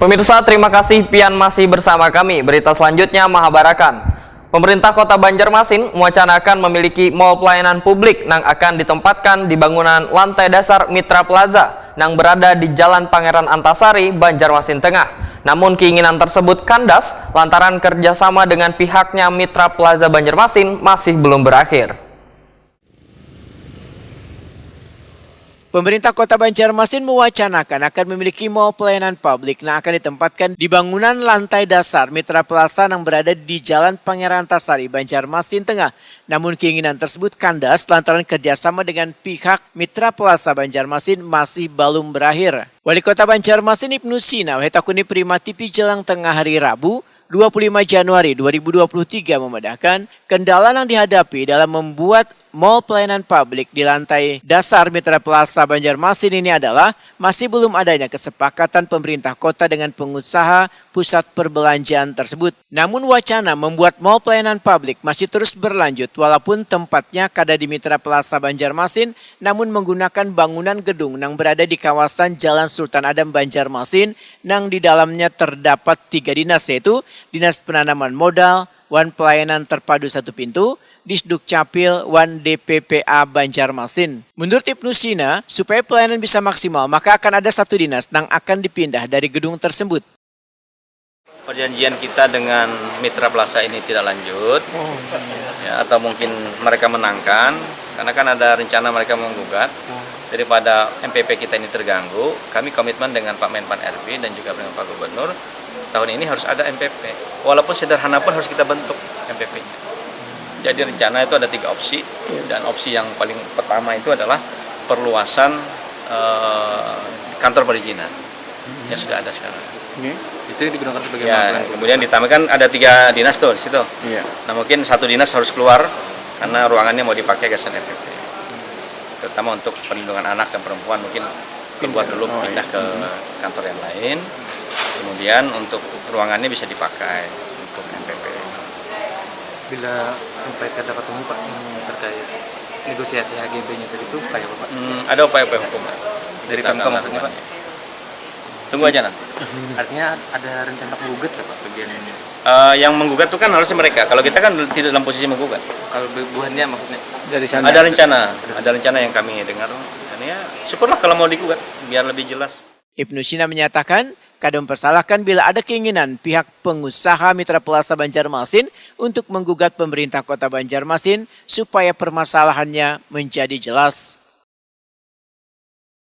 Pemirsa, terima kasih pian masih bersama kami. Berita selanjutnya Mahabarakan. Pemerintah Kota Banjarmasin mewacanakan memiliki mall pelayanan publik yang akan ditempatkan di bangunan lantai dasar Mitra Plaza yang berada di Jalan Pangeran Antasari, Banjarmasin Tengah. Namun keinginan tersebut kandas lantaran kerjasama dengan pihaknya Mitra Plaza Banjarmasin masih belum berakhir. Pemerintah Kota Banjarmasin mewacanakan akan memiliki mall pelayanan publik yang akan ditempatkan di bangunan lantai dasar Mitra Plaza yang berada di Jalan Pangeran Antasari, Banjarmasin Tengah. Namun keinginan tersebut kandas lantaran kerjasama dengan pihak Mitra Plaza Banjarmasin masih belum berakhir. Wali Kota Banjarmasin Ibnu Sina Hetakuni Prima TV Jelang Tengah hari Rabu 25 Januari 2023 memedahkan kendala yang dihadapi dalam membuat mall pelayanan publik di lantai dasar Mitra Plaza Banjarmasin ini adalah masih belum adanya kesepakatan pemerintah kota dengan pengusaha pusat perbelanjaan tersebut. Namun wacana membuat mall pelayanan publik masih terus berlanjut walaupun tempatnya kada di Mitra Plaza Banjarmasin namun menggunakan bangunan gedung yang berada di kawasan Jalan Sultan Adam Banjarmasin yang di dalamnya terdapat 3 dinas yaitu Dinas Penanaman Modal, Wan Pelayanan Terpadu Satu Pintu, Disduk Capil, Wan DPPA Banjarmasin. Menurut Ibnu Sina, supaya pelayanan bisa maksimal, maka akan ada satu dinas yang akan dipindah dari gedung tersebut. Perjanjian kita dengan Mitra Plaza ini tidak lanjut, ya, atau mungkin mereka menangkan, karena kan ada rencana mereka menggugat. Daripada MPP kita ini terganggu, kami komitmen dengan Pak Menpan RB dan juga dengan Pak Gubernur, tahun ini harus ada MPP. Walaupun sederhana pun harus kita bentuk MPP-nya. Jadi rencana itu ada 3 opsi, dan opsi yang paling pertama itu adalah perluasan kantor perizinan yang sudah ada sekarang. Itu digunakan sebagai ya, kemudian ditambahkan ada 3 dinas tuh di situ. Nah mungkin satu dinas harus keluar karena ruangannya mau dipakai gasan MPP. Terutama untuk perlindungan anak dan perempuan mungkin keluar dulu pindah ke kantor yang lain. Kemudian untuk ruangannya bisa dipakai untuk MPP. Bila sampai dapat ketemu Pak terkait negosiasi HGB-nya tadi itu kayak apa Pak? Ada upaya-upaya hukum dari Pemkab maksudnya Pak? Tunggu aja nanti. Artinya ada rencana menggugat Pak bagian ini? Yang menggugat itu kan harusnya mereka. Kalau kita kan tidak dalam posisi menggugat. Kalau buahnya maksudnya? Dari sana. Ada rencana yang kami dengar. Dan ya syukurlah kalau mau digugat biar lebih jelas. Ibnu Sina menyatakan, kadang mempersalahkan bila ada keinginan pihak pengusaha Mitra Plaza Banjarmasin untuk menggugat pemerintah Kota Banjarmasin supaya permasalahannya menjadi jelas.